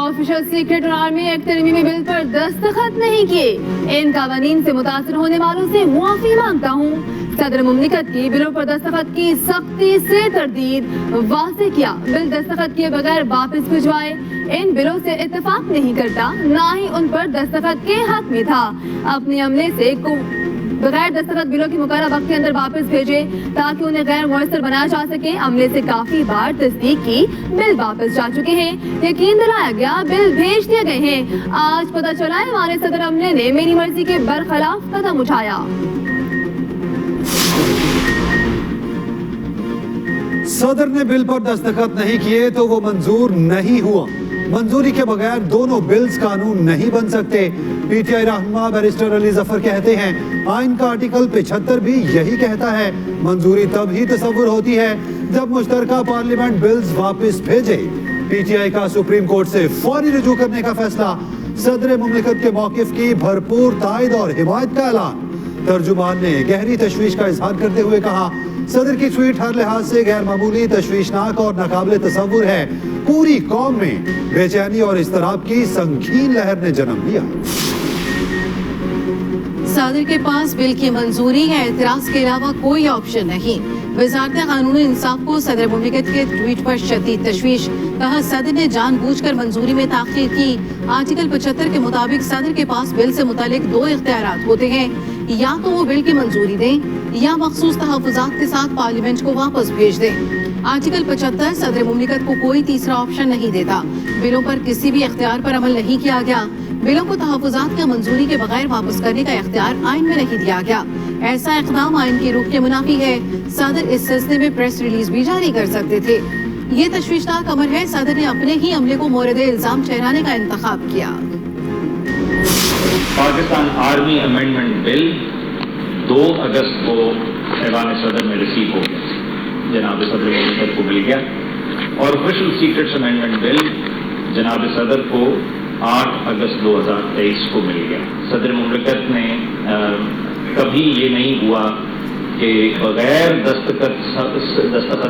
Official secret और army act तरमीमी bill पर दस्तखत नहीं किए। इन कानून से मुतासर होने वालों से मुआफी मांगता हूँ। सदर मुमलिकत की बिलों पर दस्तखत की सख्ती से तरदीद वाज़ेह किया। बिल दस्तखत किए बगैर वापस भिजवाए। इन बिलों से इत्तेफाक नहीं करता, ना ही उन पर दस्तखत के हक में था। अपने अमले से बगैर दस्तखत बिलों की मुकर्रर वक्त के अंदर वापस भेजे ताकि उन्हें गैर मुयस्सर बनाया जा सके। अमले से काफी बार तस्दीक की, बिल वापस जा चुके हैं। यकीन दिलाया गया, बिल भेज दिए गए हैं। आज पता चला है हमारे सदर अमले ने मेरी मर्जी के बरखिलाफ कदम उठाया। सदर ने बिल पर दस्तखत नहीं किए तो वो मंजूर नहीं हुआ। मंजूरी के बगैर दोनों बिल्स कानून नहीं बन सकते। पीटीआई रहनुमा बैरिस्टर अली जफर कहते हैं, आइन का आर्टिकल 75 भी यही कहता है। मंजूरी तब ही तसव्वुर होती है जब मुश्तरका पार्लियामेंट बिल्स वापस भेजे। पीटीआई का सुप्रीम कोर्ट से फौरी रुजू करने का फैसला, सदर मुमलिकत के मौकिफ की भरपूर तायद और हिमायत का ऐलान। तर्जुमान ने गहरी तशवीश का इजहार करते हुए कहा, सदर की ट्वीट हर लिहाज से गैर मामूली, तशवीशनाक और नाकाबिले तसव्वुर है। पूरी कौम में बेचैनी और इस्तराब की संगीन लहर ने जन्म लिया। सदर के पास बिल की मंजूरी या एतराज के अलावा कोई ऑप्शन नहीं। वज़ारत कानून इंसाफ को सदर मुमलिकत के ट्वीट पर शदीद तशवीश। कहा, सदर ने जानबूझकर मंजूरी में ताख़ीर की। आर्टिकल 75 के मुताबिक सदर के पास बिल से मुतालिक दो इख्तियारात होते हैं, या तो वो बिल की मंजूरी दें या मखसूस तहफ़्फ़ुज़ात के साथ पार्लियामेंट को वापस भेज दें। आर्टिकल 75 सदर मुमलिकत को कोई तीसरा ऑप्शन नहीं देता। बिलों पर किसी भी इख्तियार पर अमल नहीं किया गया। बिलों को तहफ़्फ़ुज़ात की मंजूरी के बगैर वापस करने का इख्तियार आइन में नहीं दिया गया। ऐसा इक़दाम आइन की रूह के मुनाफी है। सदर इस सिलसिले में प्रेस रिलीज भी जारी कर सकते थे। ये तशवीशनाक अमर है, सदर ने अपने ही अमले को मोरद इल्जाम ठहराने का इंतखाब किया। पाकिस्तान आर्मी अमेंडमेंट बिल 2 अगस्त को ऐवान सदर में रिसीव हो गया, जनाब सदर मुमलिकत को मिल गया। और ऑफिशियल सीक्रेट्स अमेंडमेंट बिल जनाब सदर को 8 अगस्त 2023 को मिल गया। सदर मुमलिकत ने कभी ये नहीं हुआ कि बगैर दस्तखत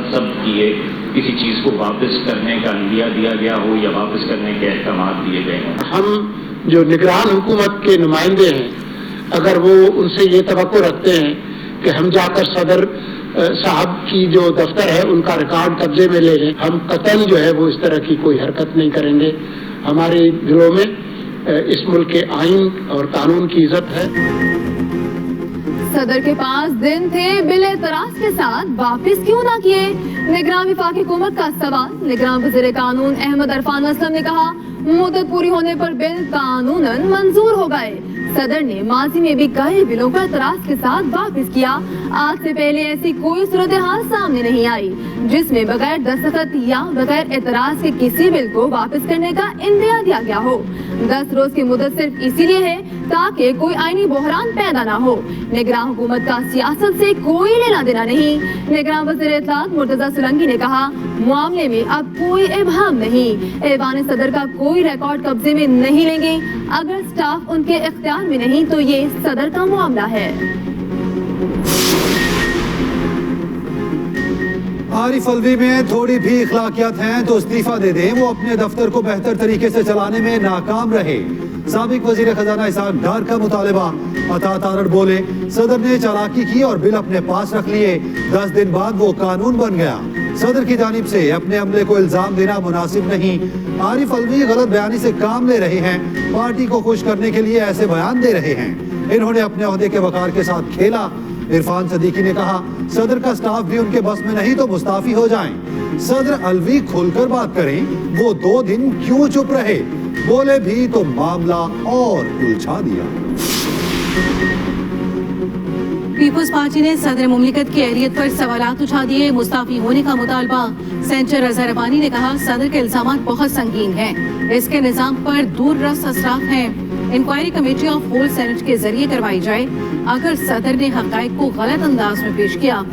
सब किए किसी चीज़ को वापस करने का इंदिया दिया गया हो या वापस करने के अहकाम दिए गए हों। हम जो निगरान हुकूमत के नुमाइंदे हैं, अगर वो उनसे ये तवक्को रखते हैं कि हम जाकर सदर साहब की जो दफ्तर है उनका रिकॉर्ड कब्जे में ले लें, हम कतई जो है वो इस तरह की कोई हरकत नहीं करेंगे। हमारे दिलों में इस मुल्क के आइन और कानून की इज्जत है। सदर के पास दिन थे, बिल एतराज के साथ वापस क्यों ना किए? निगरान वफाकी हुकूमत का सवाल। निगरान वज़ीर कानून अहमद अरफान असलम ने कहा, मुद्दत पूरी होने पर बिल कानूनन मंजूर हो गए। सदर ने माजी में भी कई बिलों को एतराज के साथ वापस किया। आज से पहले ऐसी कोई सूरत हाल सामने नहीं आई जिसमें बगैर दस्तखत या बगैर एतराज के किसी बिल को वापस करने का इंदिया दिया गया हो। 10 रोज की मुद्दत सिर्फ इसीलिए है ताकि कोई आईनी बहरान पैदा ना हो। निगरान हुकूमत का सियासत से कोई लेना देना नहीं। निगरान वज़ीर इत्तलात मुर्तज़ा सुलंगी ने कहा, मामले में अब कोई इबहम नहीं। ऐवान सदर का कोई रिकॉर्ड कब्जे में नहीं लेंगे। अगर स्टाफ उनके इख्तियार में नहीं तो ये सदर का मामला है। आरिफ अलवी में थोड़ी भी इखलाकियात हैं तो इस्तीफा दे दें। वो अपने दफ्तर को बेहतर तरीके से चलाने में नाकाम रहे। साबिक वजीर खजाना इसहाक डार का मुतालबा। अता तारड़ बोले, सदर ने चालाकी की और बिल अपने पास रख लिए। 10 दिन बाद वो कानून बन गया। सदर की जानिब से अपने अमले को इल्जाम देना मुनासिब नहीं। आरिफ अलवी गलत बयानी से काम ले रहे हैं, पार्टी को खुश करने के लिए ऐसे बयान दे रहे हैं। इन्होंने अपने ओहदे के वकार के साथ खेला। इरफान सदीकी ने कहा, सदर का स्टाफ भी उनके बस में नहीं तो मुस्ताफी हो जाएं। सदर अलवी खुलकर बात करें, वो 2 दिन क्यों चुप रहे? बोले भी तो मामला और उलझा दिया। पीपल्स पार्टी ने सदर मुमलिकत की अहलियत पर सवालात उठा दिए। मुस्ताफी होने का मुतालबा। सेनेटर अजहर रबानी ने कहा, सदर के इल्जामात बहुत संगीन हैं, इसके निजाम पर दूर रस असराफ हैं। Inquiry committee of whole senate के जरिए करवाई जाए। अगर सदर ने हक़ाइक़ को गलत अंदाज में पेश किया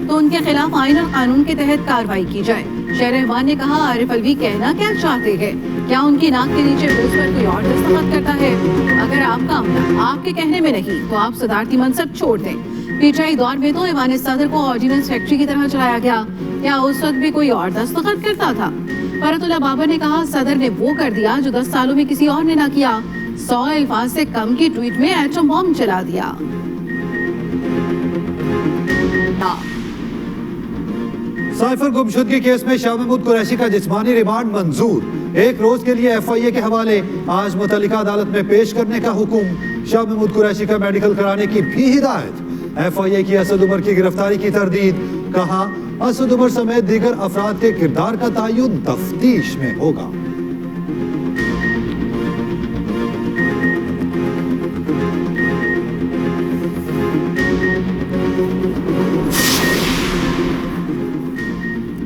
तो उनके खिलाफ आइन और कानून के तहत कार्रवाई की जाए। शहरहमान ने कहा, आरिफ अलवी कहना क्या चाहते हैं? क्या उनकी नाक के नीचे बोझ पर कोई और दस्तखत करता है? अगर आपका अमला आपके कहने में नहीं तो आप सदारती मनसब छोड़ दें। पीटीआई दौर में तो ऐवान सदर को ऑर्डिनेंस फैक्ट्री की तरह चलाया गया। क्या उस वक्त भी कोई और दस्तखत करता था? फरतुल्लाह बाबर ने कहा, सदर ने वो कर दिया जो 10 सालों में किसी और ने ना किया। 100 अल्फाज से कम के ट्वीट में एटम बॉम्ब चला दिया। साइफर गुमशुदगी केस में शाह महमूद कुरैशी का जिस्मानी रिमांड मंजूर। 1 रोज के लिए FIA के हवाले। आज मुतल्लिका अदालत में पेश करने का हुक्म। शाह महमूद कुरैशी का मेडिकल कराने की भी हिदायत। FIA की असद उमर की गिरफ्तारी की तरदीद। कहा, असद उमर समेत दीगर अफराद के किरदार का तयन तफ्तीश में होगा।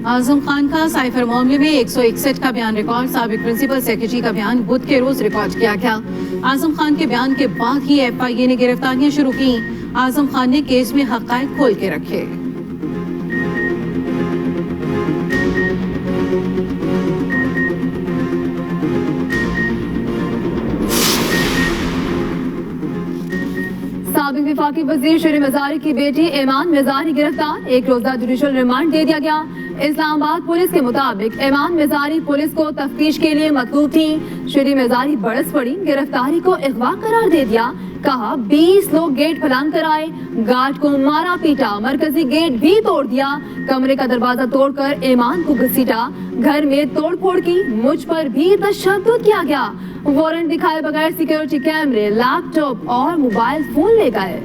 आजम खान का साइफर मामले में 161 का बयान रिकॉर्ड। साबिक प्रिंसिपल सेक्रेटरी का बयान बुध के रोज रिकॉर्ड किया गया। आजम खान के बयान के बाद ही FIA ने गिरफ्तारियां शुरू की। आजम खान ने केस में हक़ाइक़ खोल के रखे। साबिक वफाकी वजीर शेर मजारी की बेटी ईमान मिजारी गिरफ्तार। 1 रोजा जुडिशल रिमांड दे दिया गया। इस्लामाबाद पुलिस के मुताबिक ईमान मिजारी पुलिस को तफ्तीश के लिए मतलूब थी। शेर मिजारी बरस पड़ी, गिरफ्तारी को अगवा करार दे दिया। कहा, 20 लोग गेट फलांग कर आए, गार्ड को मारा पीटा, मरकजी गेट भी तोड़ दिया, कमरे का दरवाजा तोड़कर ईमान को घसीटा, घर में तोड़ फोड़ की, मुझ पर भी तशद्दुद किया गया। वारंट दिखाए बगैर सिक्योरिटी कैमरे, लैपटॉप और मोबाइल फोन ले गए।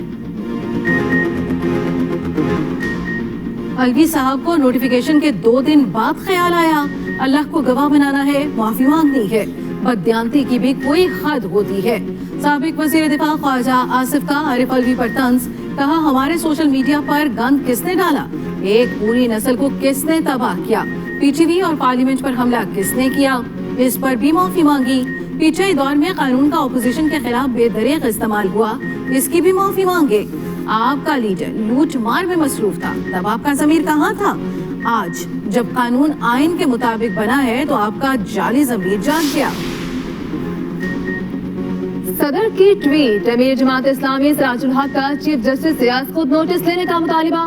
अलवी साहब को नोटिफिकेशन के 2 दिन बाद ख्याल आया, अल्लाह को गवाह बनाना है, माफी मांगनी है। बददियानती की भी कोई हद होती है। साबिक वजीर दिफा ख्वाजा आसिफ का आरिफ अलवी पर तंज। कहा, हमारे सोशल मीडिया पर गंद किसने डाला, एक पूरी नस्ल को किसने तबाह किया, PTV और पार्लियामेंट पर हमला किसने किया, इस पर भी माफी मांगी। पीछे दौर में कानून का अपोजिशन के खिलाफ बेदरीग इस्तेमाल हुआ, इसकी भी माफी मांगे। आपका लीडर लूट मार में मसरूफ था, तब आपका ज़मीर कहाँ था? आज जब कानून आइन के मुताबिक बना है तो आपका जाली ज़मीर जाग गया। सदर की ट्वीट। अमीर जमात इस्लामी सिराजुल हक का चीफ जस्टिस से आज खुद नोटिस लेने का मुतालिबा।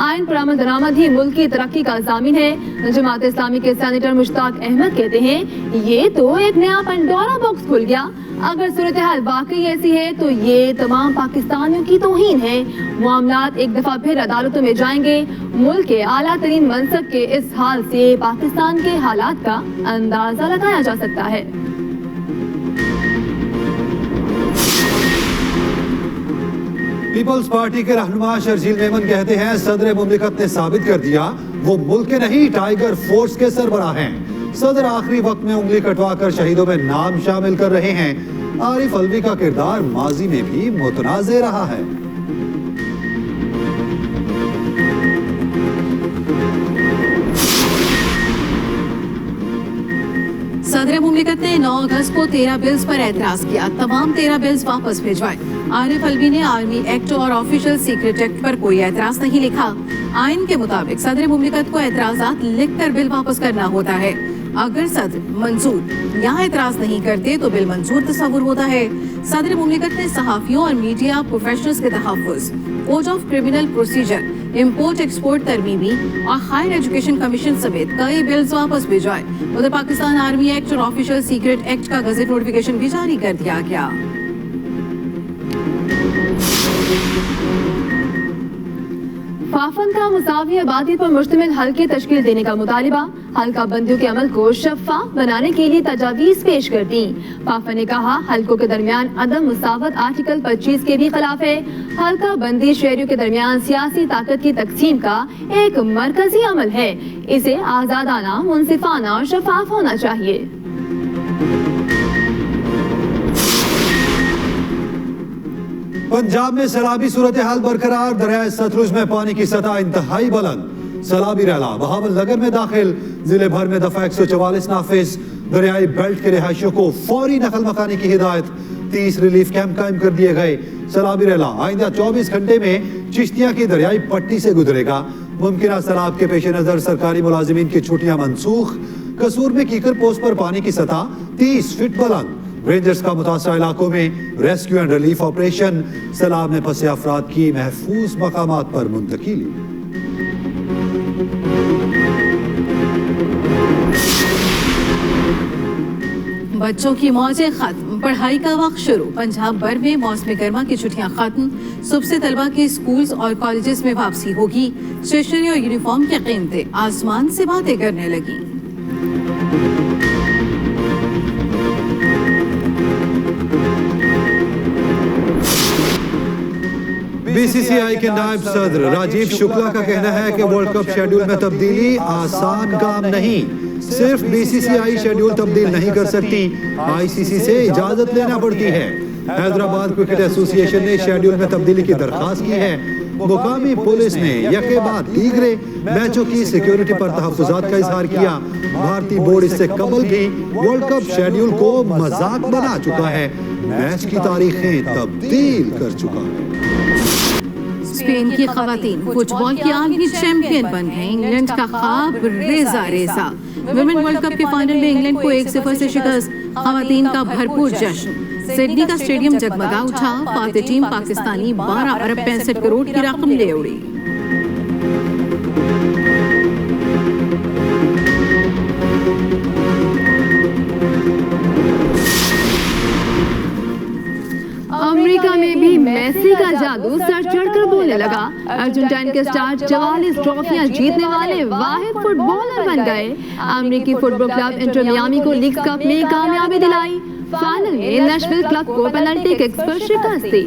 आइन पर अमल दरामद ही मुल्क की तरक्की का ज़ामिन है। जमात इस्लामी के सेनेटर मुश्ताक अहमद कहते हैं, ये तो एक नया पंडोरा बॉक्स खुल गया। अगर सूरत हाल वाकई ऐसी है तो ये तमाम पाकिस्तानियों की तौहीन है। मामलात एक दफा फिर अदालतों में जाएंगे। मुल्क के आला तरीन मनसब के इस हाल से पाकिस्तान के हालात का अंदाजा लगाया जा सकता है। पीपल्स पार्टी के रहनुमा शर्जील मेमन कहते हैं, सदर मुमलिकत ने साबित कर दिया वो मुल्क के नहीं टाइगर फोर्स के सरबराह हैं। सदर आखिरी वक्त में उंगली कटवाकर शहीदों में नाम शामिल कर रहे हैं। आरिफ अलवी का किरदार माजी में भी मुतनाज़े रहा है। सदर मुमलिकत ने 9 अगस्त को 13 बिल्स पर एतराज किया, तमाम 13 बिल्स वापस भिजवाए। आरिफ अलवी ने आर्मी एक्ट और ऑफिशियल सीक्रेट एक्ट पर कोई एतराज नहीं लिखा। आइन के मुताबिक सदर मुमलिकत को एतराजात लिखकर बिल वापस करना होता है। अगर सदर मंजूर या एतराज नहीं करते तो बिल मंजूर तस्वुर होता है। सदर मुमलिकत ने सहाफियों और मीडिया प्रोफेशनल्स के तहफ़्फ़ुज़, code of criminal procedure, import export तरमीमी और हायर एजुकेशन कमीशन समेत कई बिल्स वापस भिजवाए। उधर पाकिस्तान आर्मी एक्ट और ऑफिशियल सीक्रेट एक्ट का गज़ट नोटिफिकेशन भी जारी कर दिया गया। फाफन का मुसावी आबादी पर मुश्तमिल हल्के तश्कील देने का मुतालिबा। हल्का बंदियों के अमल को शफ़ाफ बनाने के लिए तजावीज़ पेश कर दी। फाफन ने कहा, हल्कों के दरमियान अदम मुसावत आर्टिकल 25 के भी खिलाफ है। हल्का बंदी शहरियों के दरमियान सियासी ताकत की तकसीम का एक मरकजी अमल है। इसे आज़ादाना, मुनसिफाना और शफाफ होना चाहिए। पंजाब में सैलाबी सूरत हाल बरकरार। दरिया सतलुज में पानी की सतह इंतहाई बुलंद। सैलाबी रैला बहावल नगर में दाखिल। जिले भर में दफा 144 नाफिज। दरियाई बेल्ट के रिहायशियों को फौरी नकल मकानी की हिदायत। 30 रिलीफ कैंप कायम कर दिए गए। सैलाबी रैला आइंदा 24 घंटे में चिश्तिया की दरियाई पट्टी से गुजरेगा। मुमकिन सैलाब के पेश नजर सरकारी मुलाजिमीन की छुट्टियां मनसूख। कसूर में कीकर पोस्ट पर पानी की सतह 30 फीट बुलंद। रेंजर्स का मुतासरा इलाकों में रेस्क्यू एंड रिलीफ ऑपरेशन। सैलाब में फंसे अफराद की महफूज मकामात पर मुंतकिली। बच्चों की मौजें खत्म, पढ़ाई का वक्त शुरू। पंजाब भर में मौसम गर्मा की छुट्टियां खत्म। सुबह से तलबा के स्कूल्स और कॉलेजेस में वापसी होगी। स्टेशनरी और यूनिफॉर्म की कीमतें आसमान से बातें करने लगी। बीसीसीआई के नायब सदर राजीव शुक्ला का कहना है कि वर्ल्ड कप शेड्यूल में तब्दीली आसान काम नहीं। सिर्फ बीसीसीआई शेड्यूल तब्दील नहीं कर सकती, आईसीसी से इजाजत लेना पड़ती है। हैदराबाद क्रिकेट एसोसिएशन ने शेड्यूल में तब्दीली की दरखास्त की है। मुकामी पुलिस ने यके बाद दीगरे मैचों की सिक्योरिटी पर तहफ्फुजात का इजहार किया। भारतीय बोर्ड इससे कबल भी वर्ल्ड कप शेड्यूल को मजाक बना चुका है, मैच की तारीखें तब्दील कर चुका है। स्पेन की खवातीन फुटबॉल की आलमी चैंपियन बन गए। इंग्लैंड का ख्वाब रेजा रेजा। विमेन वर्ल्ड कप के फाइनल में इंग्लैंड को 1-0 से शिकस्त। खवातीन का भरपूर जश्न। सिडनी का स्टेडियम जगमगा उठा। फातेह टीम पाकिस्तानी 12 अरब 65 करोड़ की रकम ले उड़ी। अमेरिका में भी मेसी का जादू सर चढ़कर बोलने लगा। अर्जेंटीना के स्टार 44 ट्रॉफियां जीतने वाले वाहिद फुटबॉलर बन गए। अमेरिकी फुटबॉल क्लब इंटर मियामी को लीग कप में कामयाबी दिलाई। फाइनल में नैशविल क्लब को पेनल्टी किक्स पर शिकस्त दी।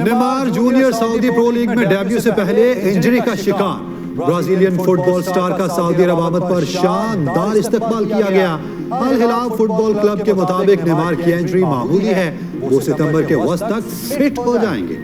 नेमार जूनियर सऊदी प्रो लीग में डेब्यू से पहले इंजरी का शिकार। ब्राजीलियन फुटबॉल स्टार का सऊदी अरब आमद पर शानदार इस्तकबाल किया गया। अल हिलाल फुटबॉल क्लब के मुताबिक नेमार की इंजरी मामूली है, वो सितंबर के वस्त तक फिट हो जाएंगे।